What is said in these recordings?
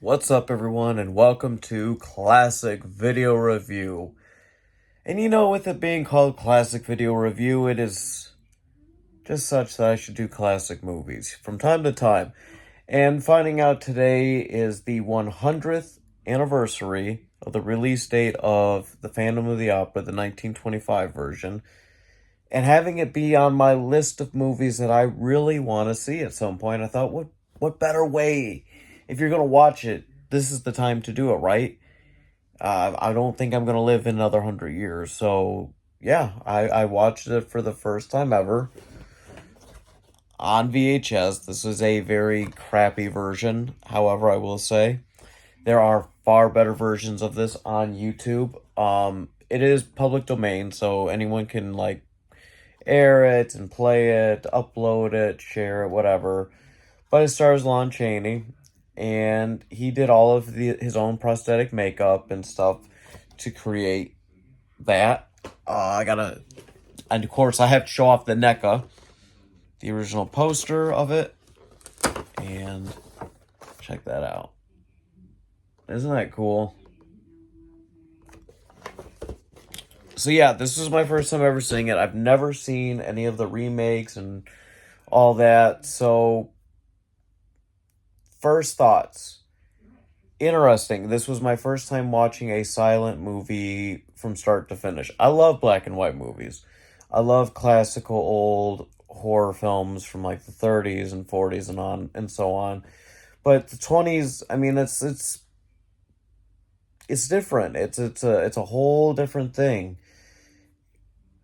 What's up, everyone, and welcome to Classic Video Review. And with it being called Classic Video Review, it is just such that I should do classic movies from time to time. And finding out today is the 100th anniversary of the release date of The Phantom of the Opera, the 1925 version, and having it be on my list of movies that I really want to see at some point. I thought, what better way? If you're going to watch it, this is the time to do it, right? I don't think I'm going to live in another 100 years. So, yeah, I watched it for the first time ever on VHS. This is a very crappy version. However, I will say there are far better versions of this on YouTube. It is public domain, so anyone can, air it and play it, upload it, share it, whatever. But it stars Lon Chaney, and he did all of his own prosthetic makeup and stuff to create that. And of course, I have to show off the NECA, the original poster of it, and check that out. Isn't that cool? So yeah, this is my first time ever seeing it. I've never seen any of the remakes and all that, so first thoughts. Interesting. This was my first time watching a silent movie from start to finish. I love black and white movies. I love classical old horror films from like the 30s and 40s and on and so on. But the 20s, I mean, it's different. It's a whole different thing.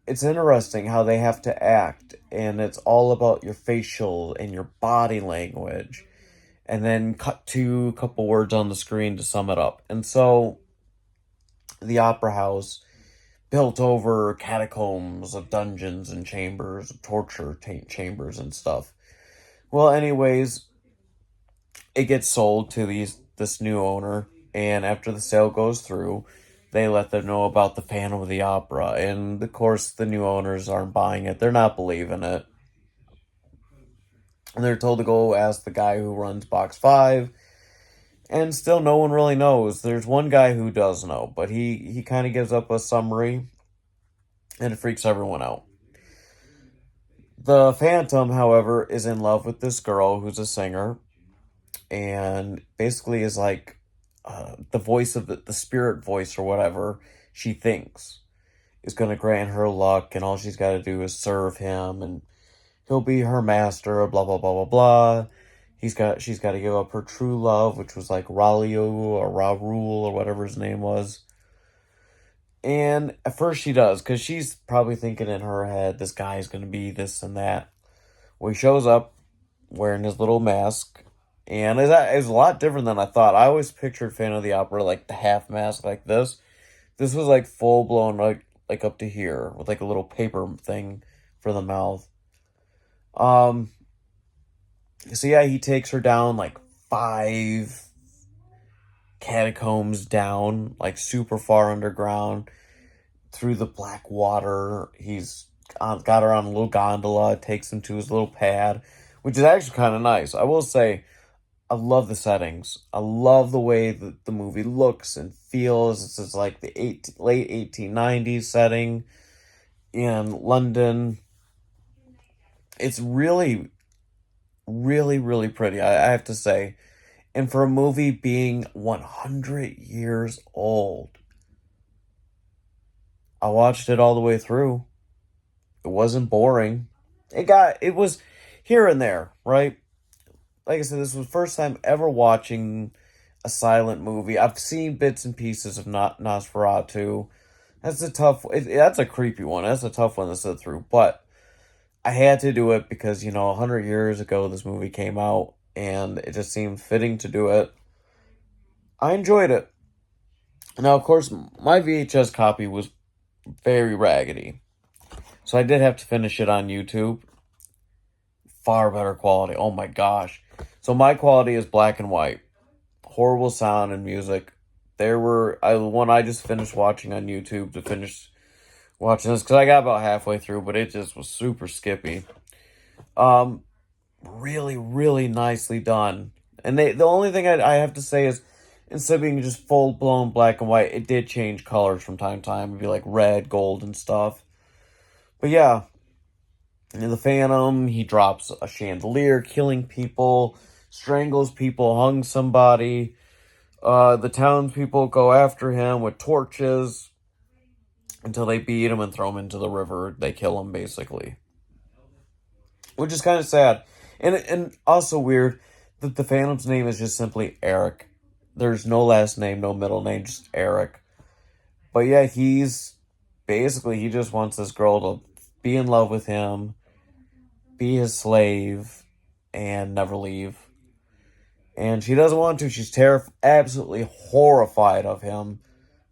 It's interesting how they have to act, and it's all about your facial and your body language, and then cut to a couple words on the screen to sum it up. And so, the opera house, built over catacombs of dungeons and chambers, torture chambers and stuff. Well, anyways, it gets sold to this new owner, and after the sale goes through, they let them know about the Phantom of the Opera, and of course, the new owners aren't buying it. They're not believing it. And they're told to go ask the guy who runs Box 5, and still no one really knows. There's one guy who does know, but he kind of gives up a summary, and it freaks everyone out. The Phantom, however, is in love with this girl who's a singer, and basically is like the voice of the spirit voice or whatever she thinks is going to grant her luck, and all she's got to do is serve him, and he'll be her master, blah, blah, blah, blah, blah. She's got to give up her true love, which was like Ralio or Raul or whatever his name was. And at first she does, because she's probably thinking in her head, this guy's going to be this and that. Well, he shows up wearing his little mask, and it's a lot different than I thought. I always pictured Phantom of the Opera like the half mask like this. This was like full blown, like up to here, with like a little paper thing for the mouth. So yeah, he takes her down like 5 catacombs down, like super far underground, through the black water. He's got her on a little gondola, takes him to his little pad, which is actually kind of nice. I will say, I love the settings. I love the way that the movie looks and feels. It's just like the late 1890s setting in London. It's really, really, really pretty, I have to say. And for a movie being 100 years old, I watched it all the way through. It wasn't boring. It was here and there, right? Like I said, this was the first time ever watching a silent movie. I've seen bits and pieces of Nosferatu. That's that's a creepy one. That's a tough one to sit through. But I had to do it because, 100 years ago this movie came out, and it just seemed fitting to do it. I enjoyed it. Now, of course, my VHS copy was very raggedy, so I did have to finish it on YouTube. Far better quality. Oh my gosh. So my quality is black and white. Horrible sound and music. One I just finished watching on YouTube to finish watching this, because I got about halfway through, but it just was super skippy. Really, really nicely done. And the only thing I have to say is, instead of being just full-blown black and white, it did change colors from time to time. It'd be like red, gold, and stuff. But yeah, in the Phantom, he drops a chandelier, killing people, strangles people, hung somebody. The townspeople go after him with torches until they beat him and throw him into the river. They kill him, basically. Which is kind of sad. And also weird that the Phantom's name is just simply Erik. There's no last name, no middle name, just Erik. But yeah, he's basically, he just wants this girl to be in love with him, be his slave, and never leave. And she doesn't want to. She's absolutely horrified of him.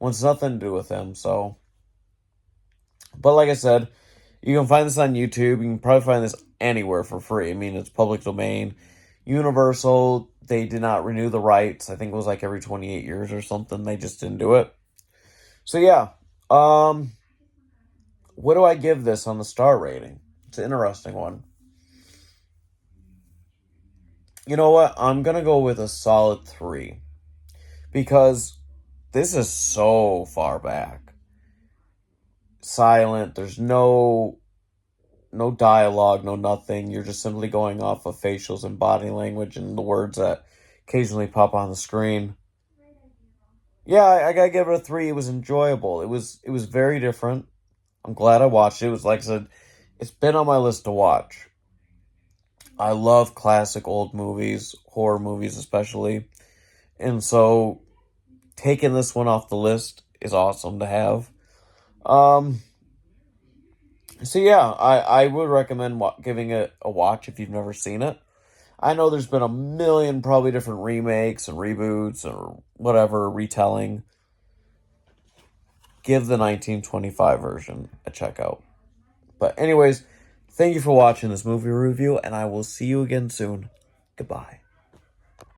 Wants nothing to do with him, so. But like I said, you can find this on YouTube. You can probably find this anywhere for free. I mean, it's public domain. Universal, they did not renew the rights. I think it was like every 28 years or something. They just didn't do it. So yeah, what do I give this on the star rating? It's an interesting one. You know what? I'm going to go with a solid 3. Because this is so far back. Silent. There's no dialogue, no nothing. You're just simply going off of facials and body language and the words that occasionally pop on the screen. Yeah, I gotta give it a 3. It was enjoyable. It was very different. I'm glad I watched it. It was, like I said, it's been on my list to watch. I love classic old movies, horror movies especially. And so, taking this one off the list is awesome to have. So yeah, I would recommend giving it a watch if you've never seen it. I know there's been a million probably different remakes and reboots or whatever, retelling. Give the 1925 version a check out. But anyways, thank you for watching this movie review, and I will see you again soon. Goodbye.